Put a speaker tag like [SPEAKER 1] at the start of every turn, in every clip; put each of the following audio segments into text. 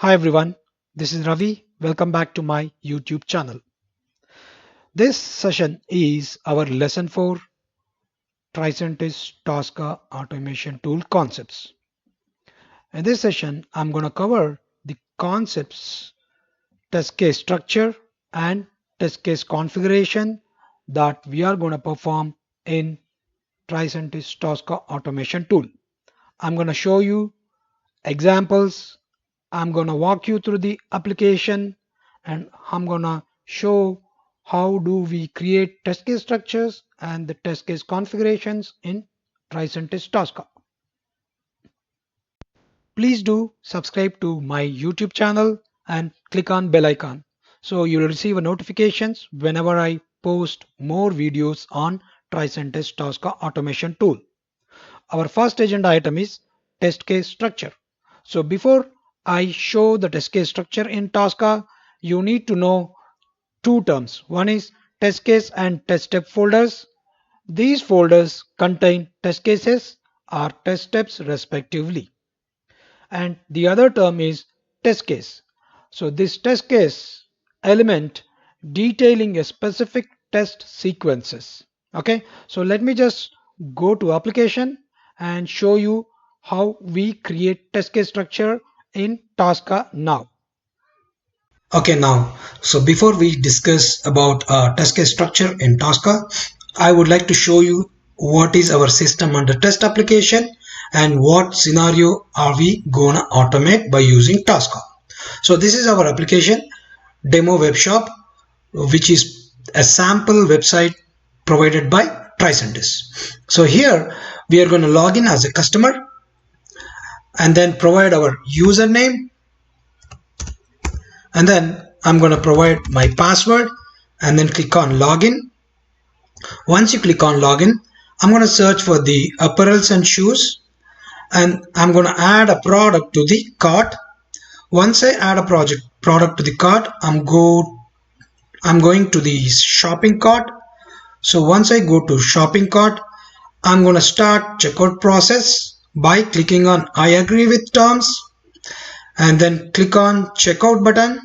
[SPEAKER 1] Hi everyone, this is Ravi. Welcome back to my YouTube channel. This session is our lesson for TRICENTIS Tosca automation tool concepts. In this session, I'm going to cover the concepts test case structure and test case configuration that we are going to perform in TRICENTIS Tosca automation tool. I'm going to show you examples. I'm going to walk you through the application and I'm going to show how do we create test case structures and the test case configurations in TRICENTIS Tosca. Please do subscribe to my YouTube channel and click on bell icon so you will receive notifications whenever I post more videos on TRICENTIS Tosca automation tool. Our first agenda item is test case structure. So before I show the test case structure in Tosca, you need to know two terms. One is test case and test step folders. These folders contain test cases or test steps respectively. And the other term is test case. So this test case element detailing a specific test sequences. Okay, so let me just go to application and show you how we create test case structure in Tosca now.
[SPEAKER 2] Okay, now, so before we discuss about test case structure in Tosca, I would like to show you what is our system under test application and what scenario are we gonna automate by using Tosca. So this is our application demo web shop, which is a sample website provided by TRICENTIS. So here we are going to log in as a customer and then provide our username, and then I'm going to provide my password and then click on login. Once you click on login, I'm going to search for the apparels and shoes, and I'm going to add a product to the cart. Once I add a product to the cart, I'm going to the shopping cart. So once I go to shopping cart, I'm going to start checkout process by clicking on I agree with terms and then click on checkout button.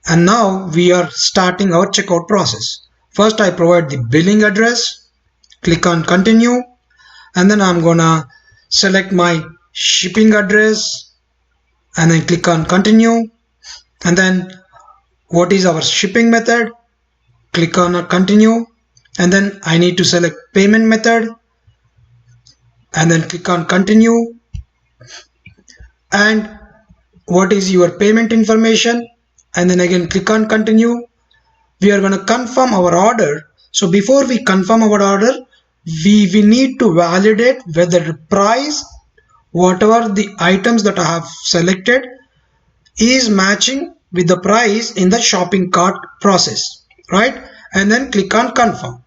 [SPEAKER 2] And now we are starting our checkout process. First I provide the billing address, click on continue, and then I'm gonna select my shipping address and then click on continue, and then what is our shipping method, click on continue, and then I need to select payment method and then click on continue, and what is your payment information, and then again click on continue. We are going to confirm our order. So before we confirm our order, we need to validate whether the price, whatever the items that I have selected, is matching with the price in the shopping cart process, right? And then click on confirm,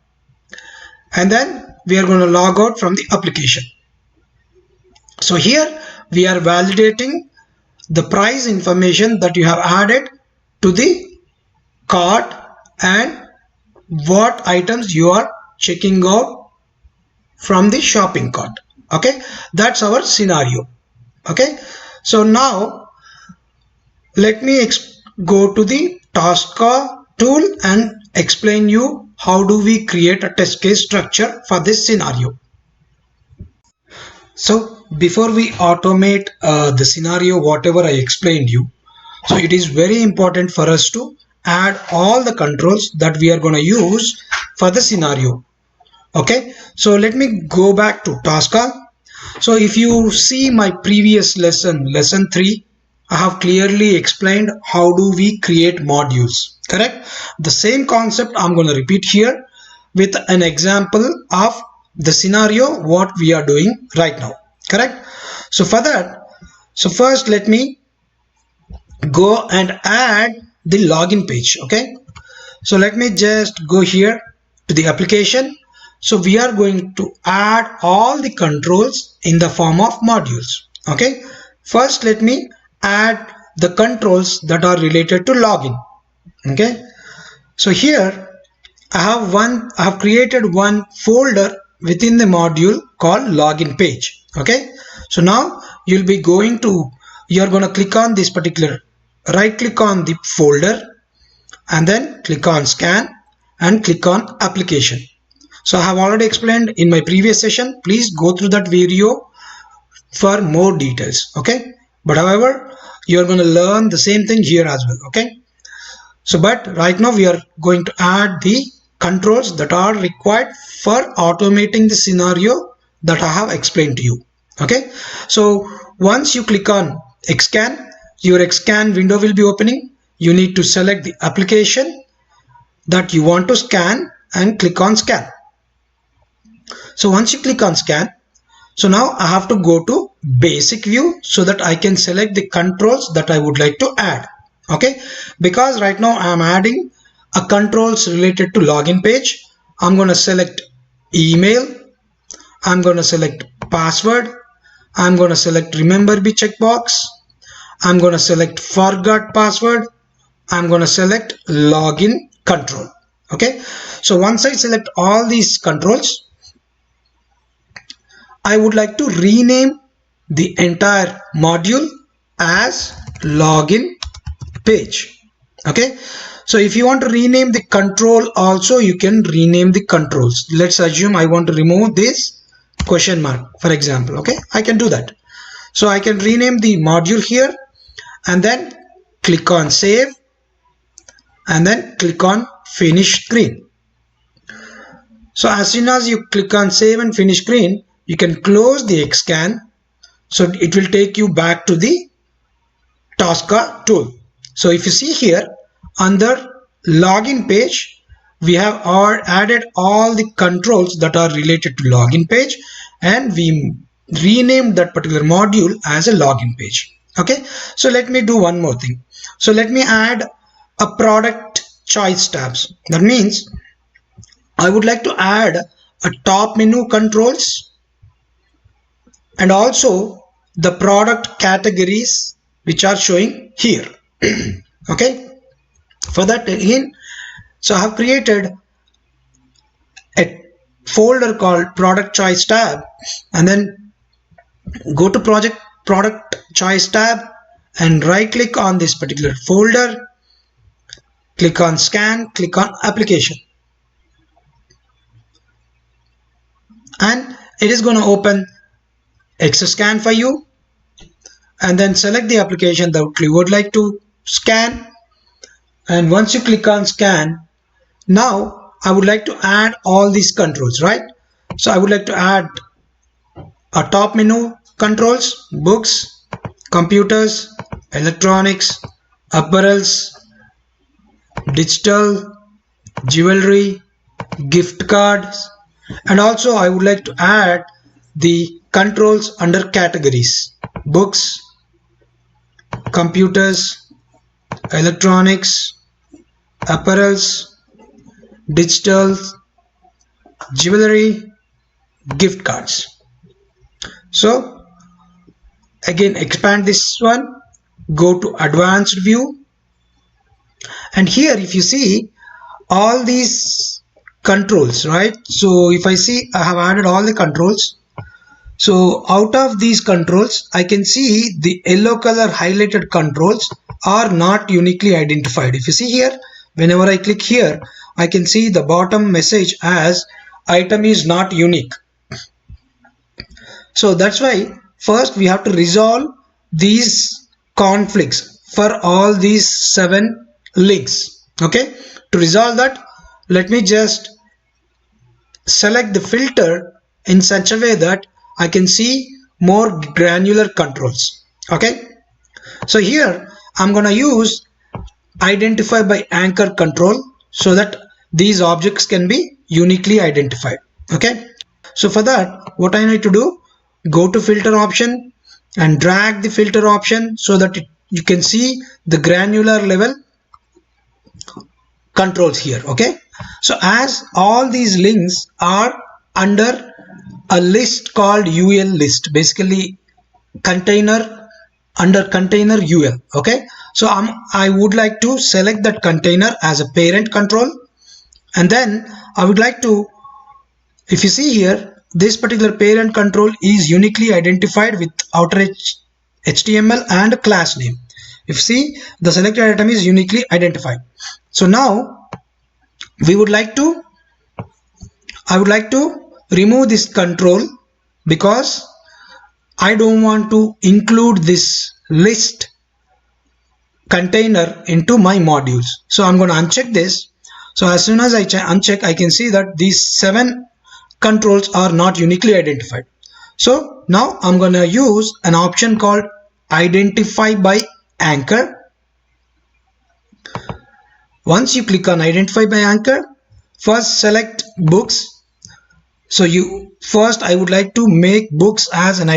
[SPEAKER 2] and then we are going to log out from the application. So here we are validating the price information that you have added to the cart and what items you are checking out from the shopping cart. Okay, that's our scenario. Okay, so now let me go to the Tosca tool and explain you how do we create a test case structure for this scenario. So before we automate the scenario, whatever I explained you, so it is very important for us to add all the controls that we are going to use for the scenario. Okay, so let me go back to Tosca. So if you see my previous lesson 3, I have clearly explained how do we create modules, correct? The same concept I'm going to repeat here with an example of the scenario what we are doing right now, correct? So for that, so first let me go and add the login page. Okay, so let me just go here to the application. So we are going to add all the controls in the form of modules. Okay, first let me add the controls that are related to login. Okay, so here I have created one folder within the module called login page. Okay, so now you'll be going to you're going to click on this particular, right click on the folder and then click on scan and click on application. So I have already explained in my previous session. Please go through that video for more details. Okay. But however, you're going to learn the same thing here as well. Okay. So, but right now we are going to add the controls that are required for automating the scenario that I have explained to you. Okay. So once you click on Xscan, your Xscan window will be opening. You need to select the application that you want to scan and click on scan. So once you click on scan, so now I have to go to basic view so that I can select the controls that I would like to add. Okay, because right now I am adding a controls related to login page. I'm going to select email. I'm going to select password. I'm going to select remember me checkbox. I'm going to select forgot password. I'm going to select login control. Okay, so once I select all these controls, I would like to rename the entire module as login page. Okay, so if you want to rename the control also, you can rename the controls. Let's assume I want to remove this question mark, for example. Okay, I can do that. So I can rename the module here and then click on save and then click on finish screen. So as soon as you click on save and finish screen, you can close the Xscan. So it will take you back to the Tosca tool. So if you see here under login page, we have added all the controls that are related to login page and we renamed that particular module as a login page. Okay, so let me do one more thing. So let me add a product choice tabs. That means I would like to add a top menu controls and also the product categories which are showing here. Okay, for that again, so I have created a folder called product choice tab and then go to product choice tab and right click on this particular folder, click on scan, click on application, and it is going to open Xscan for you, and then select the application that you would like to scan. And once you click on scan, now I would like to add all these controls, right? So I would like to add a top menu controls, books, computers, electronics, apparels, digital, jewelry, gift cards, and also I would like to add the controls under categories: books, computers, electronics, apparels, digital, jewelry, gift cards. So again, expand this one, go to advanced view, and here if you see all these controls, right? So if I see I have added all the controls. So out of these controls, I can see the yellow color highlighted controls are not uniquely identified. If you see here, whenever I click here, I can see the bottom message as item is not unique. So that's why first we have to resolve these conflicts for all these 7 links. Okay, to resolve that, let me just select the filter in such a way that I can see more granular controls. Okay, so here I'm gonna use identify by anchor control so that these objects can be uniquely identified. Okay, so for that, what I need to do, go to filter option and drag the filter option so that you can see the granular level controls here. Okay, so as all these links are under a list called ul list, basically container, under container ul. Okay, so I would like to select that container as a parent control, and then I would like to, if you see here, this particular parent control is uniquely identified with outer edge HTML and class name. If you see, the selected item is uniquely identified. So now we would like to I would like to remove this control because I don't want to include this list container into my modules. So I'm going to uncheck this. So as soon as I uncheck, I can see that these 7 controls are not uniquely identified. So now I'm going to use an option called identify by anchor. Once you click on identify by anchor, first select books. So I would like to make books as an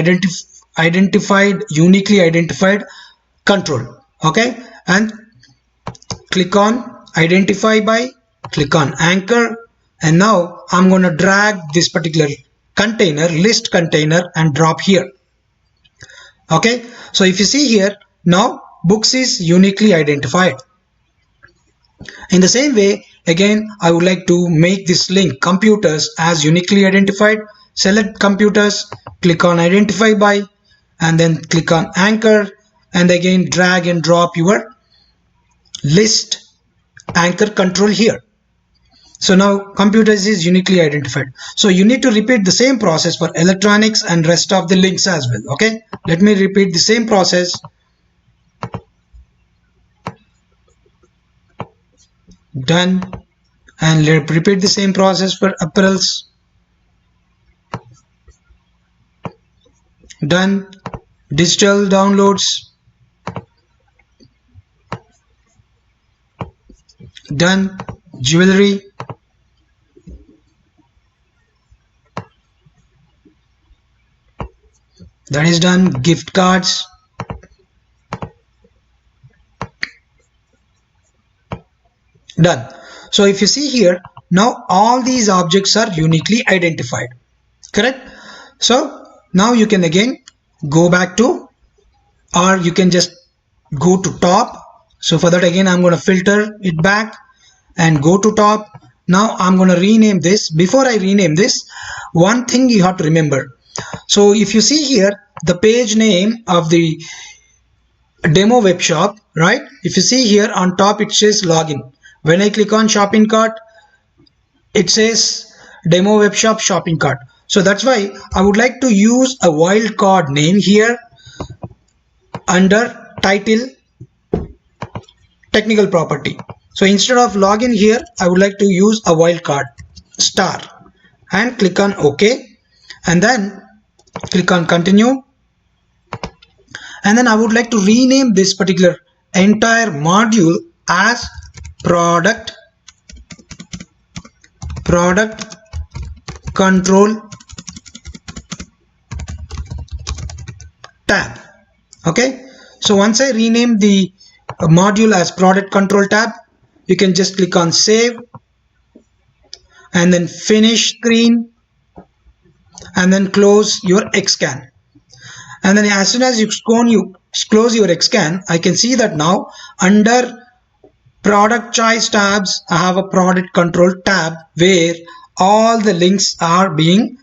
[SPEAKER 2] uniquely identified control. Okay, and click on identify by, click on anchor, and now I'm going to drag this particular container, list container, and drop here. Okay, so if you see here, now books is uniquely identified. In the same way, again, I would like to make this link computers as uniquely identified. Select computers, click on identify by, and then click on anchor, and again drag and drop your list anchor control here. So now computers is uniquely identified. So you need to repeat the same process for electronics and rest of the links as well. Okay, let me repeat the same process. Done. And repeat the same process for apparels. Done. Digital downloads. Done. Jewelry. That is done. Gift cards. Done. So if you see here, now all these objects are uniquely identified. Correct? So now you can again go back to, or you can just go to top. So for that, again, I'm going to filter it back and go to top. Now I'm going to rename this. Before I rename this, one thing you have to remember. So if you see here, the page name of the demo web shop, right? If you see here on top, it says login. When I click on shopping cart, it says demo web shop shopping cart. So that's why I would like to use a wildcard name here under title technical property. So instead of login here, I would like to use a wildcard star and click on OK, and then click on continue. And then I would like to rename this particular entire module as product control tab. Okay, so once I rename the module as product control tab, you can just click on save and then finish screen and then close your Xcan. And then as soon as you close your Xcan, I can see that now under product choice tabs, I have a product control tab where all the links are being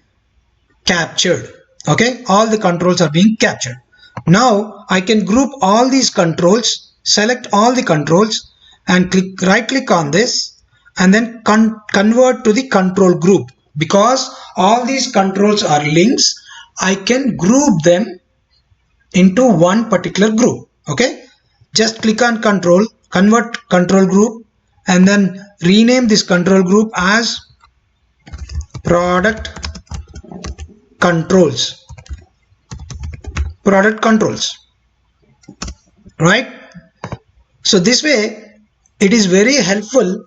[SPEAKER 2] captured. Okay, all the controls are being captured. Now I can group all these controls, select all the controls, and right click on this and then convert to the control group. Because all these controls are links, I can group them into one particular group. Okay, just click on control, convert control group, and then rename this control group as product controls. Right? So this way it is very helpful.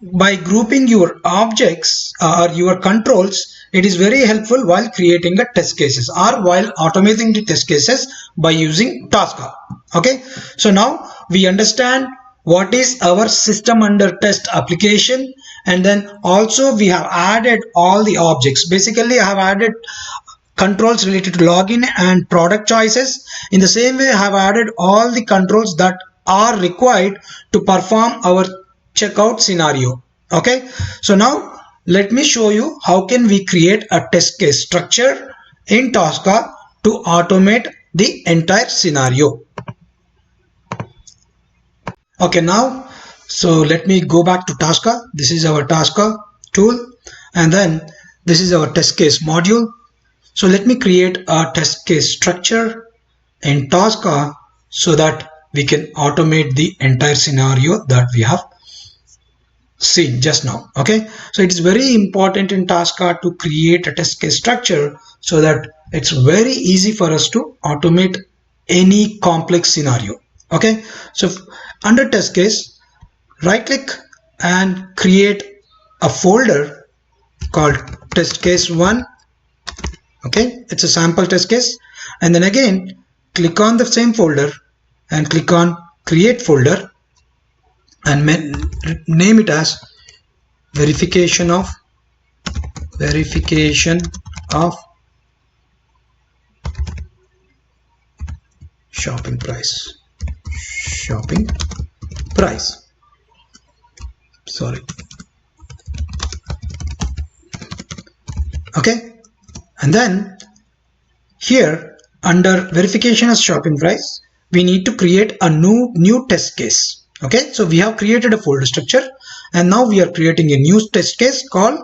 [SPEAKER 2] By grouping your objects or your controls, it is very helpful while creating the test cases or while automating the test cases by using Tosca. Okay, so now we understand what is our system under test application, and then also we have added all the objects. Basically I have added controls related to login and product choices. In the same way, I have added all the controls that are required to perform our checkout scenario. Okay, so now let me show you how can we create a test case structure in Tosca to automate the entire scenario. Okay, now, so let me go back to Tosca. This is our Tosca tool, and then this is our test case module. So let me create a test case structure in Tosca so that we can automate the entire scenario that we have seen just now. Okay, so it's very important in Tosca to create a test case structure so that it's very easy for us to automate any complex scenario. Okay, so under test case, right click and create a folder called test case 1. Okay, it's a sample test case, and then again click on the same folder and click on create folder and name it as verification of verification of shopping price, sorry. Okay, and then here under verification of shopping price we need to create a new test case. Okay, so we have created a folder structure and now we are creating a new test case called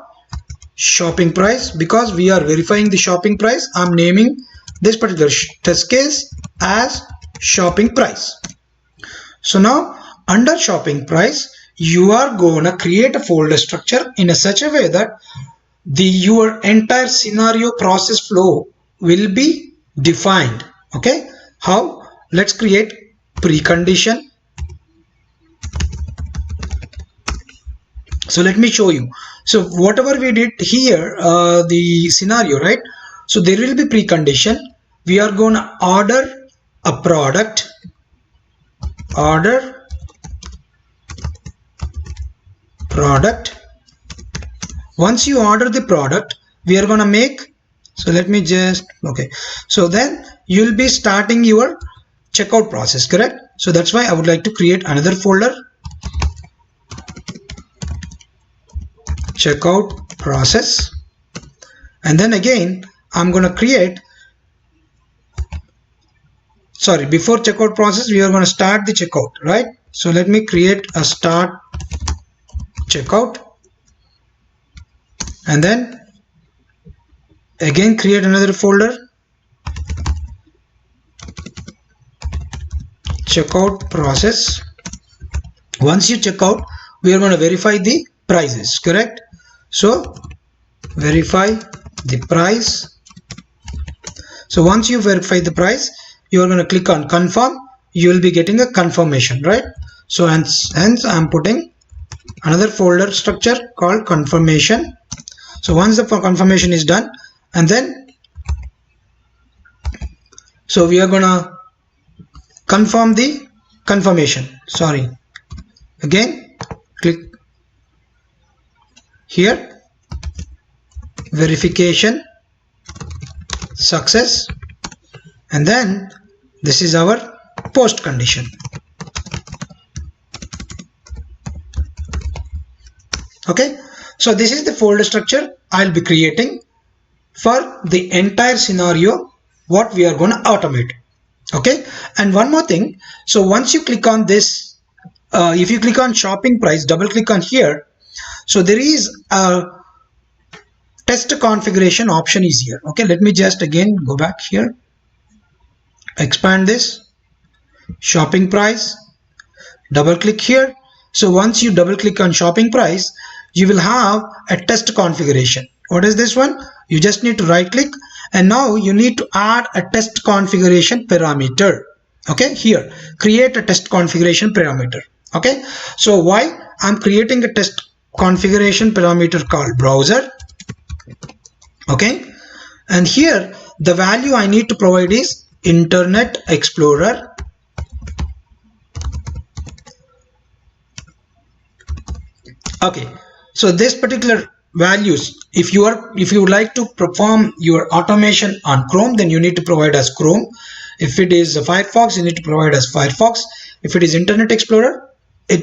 [SPEAKER 2] shopping price. Because we are verifying the shopping price, I'm naming this particular test case as shopping price. So now under shopping price you are gonna create a folder structure in a such a way that your entire scenario process flow will be defined. Okay, how? Let's create precondition. So let me show you. So whatever we did here, the scenario, right? So there will be precondition. We are going to order a product, order product. Once you order the product, we are going to make, so let me just, okay, so then you'll be starting your checkout process, correct? So that's why I would like to create another folder, checkout process, and then again I'm going to create, sorry, before checkout process we are going to start the checkout, right? So let me create a start checkout and then again create another folder, checkout process. Once you check out, we are going to verify the prices, correct? So verify the price. So once you verify the price, you are going to click on confirm. You will be getting a confirmation, right? So hence I'm putting another folder structure called confirmation. So once the confirmation is done, and then so we are gonna confirm the confirmation, sorry, again click here, verification success, and then this is our post condition. Okay, so this is the folder structure I'll be creating for the entire scenario what we are going to automate. Okay, and one more thing, so once you click on this, if you click on shopping price, double click on here, so there is a test configuration option is here. Okay, let me just again go back here, expand this, shopping price, double click here. So once you double click on shopping price, you will have a test configuration. What is this one? You just need to right click and now you need to add a test configuration parameter. Okay, here create a test configuration parameter. Okay, so why I'm creating a test configuration parameter called browser. Okay, and here the value I need to provide is Internet Explorer. Okay, so this particular values, if you would like to perform your automation on Chrome, then you need to provide as Chrome. If it is Firefox, you need to provide as Firefox. If it is Internet Explorer,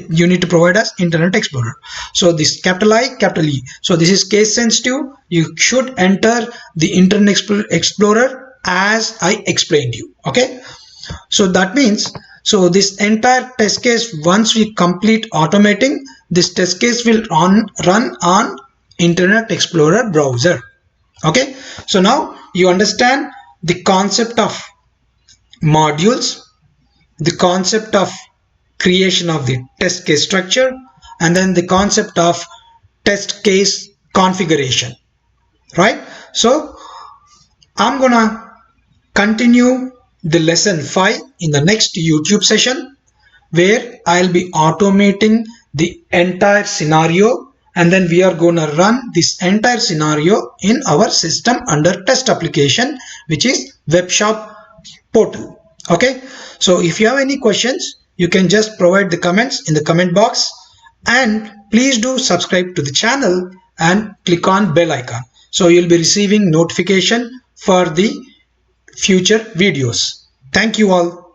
[SPEAKER 2] you need to provide as Internet Explorer. So this capital I, capital E. So this is case sensitive. You should enter the Internet Explorer as I explained you. Okay, so that means, so this entire test case, once we complete automating, this test case will run on Internet Explorer browser. Okay, so now you understand the concept of modules, the concept of creation of the test case structure, and then the concept of test case configuration, right? So I'm gonna continue the lesson 5 in the next YouTube session, where I'll be automating the entire scenario, and then we are going to run this entire scenario in our system under test application, which is web shop portal. Okay, so if you have any questions, you can just provide the comments in the comment box, and please do subscribe to the channel and click on bell icon, so you'll be receiving notification for the future videos. Thank you all.